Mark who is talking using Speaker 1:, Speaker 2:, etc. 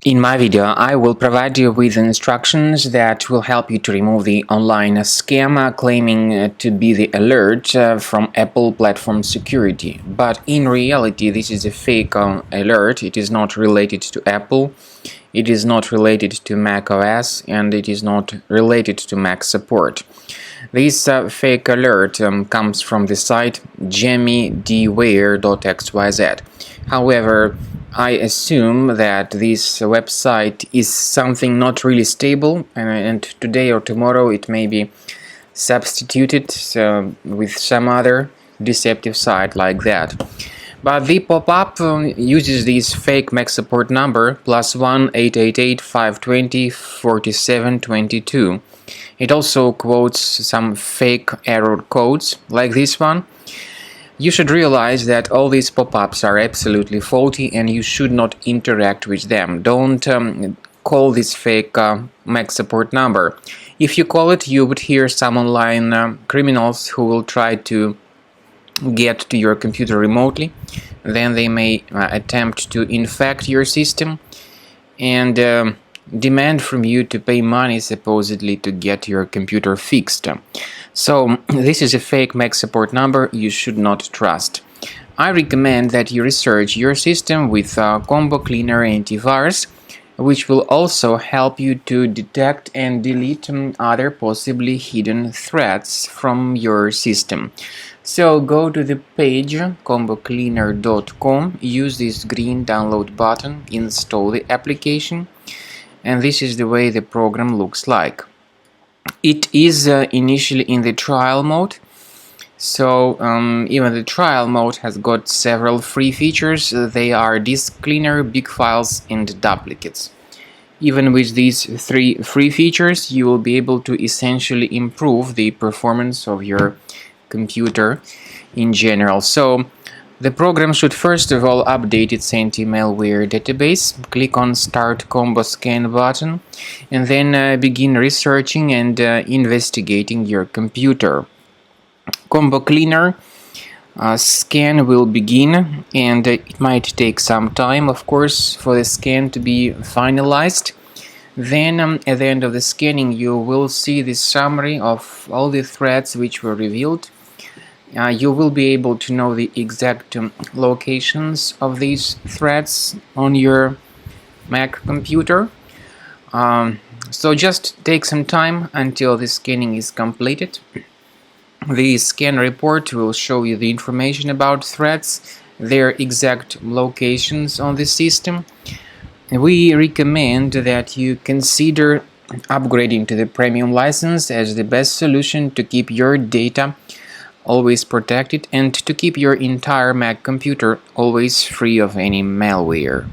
Speaker 1: In my video, I will provide you with instructions that will help you to remove the online scam claiming to be the alert from Apple platform security. But in reality, this is a fake alert. It is not related to Apple, it is not related to Mac OS, and it is not related to Mac support. This fake alert comes from the site jemmydware.xyz. However, I assume that this website is something not really stable, and today or tomorrow it may be substituted with some other deceptive site like that. But the pop-up uses this fake Mac support number +1 888 520 4722. It also quotes some fake error codes like this one. You should realize that all these pop-ups are absolutely faulty and you should not interact with them. Don't call this fake Mac support number. If you call it, you would hear some online criminals who will try to get to your computer remotely. Then they may attempt to infect your system and demand from you to pay money supposedly to get your computer fixed. So this is a fake Mac support number you should not trust. I recommend that you research your system with Combo Cleaner Antivirus, which will also help you to detect and delete other possibly hidden threats from your system. So go to the page combocleaner.com, use this green download button, install the application, and this is the way the program looks like. It is initially in the trial mode, so even the trial mode has got several free features. They are disk cleaner, big files, and duplicates. Even with these three free features, you will be able to essentially improve the performance of your computer in general. So the program should first of all update its anti-malware database. Click on Start Combo Scan button and then begin researching and investigating your computer. Combo Cleaner scan will begin, and it might take some time, of course, for the scan to be finalized. Then at the end of the scanning, you will see the summary of all the threats which were revealed. You will be able to know the exact locations of these threats on your Mac computer. So just take some time until the scanning is completed. The scan report will show you the information about threats, their exact locations on the system. We recommend that you consider upgrading to the premium license as the best solution to keep your data always protected and to keep your entire Mac computer always free of any malware.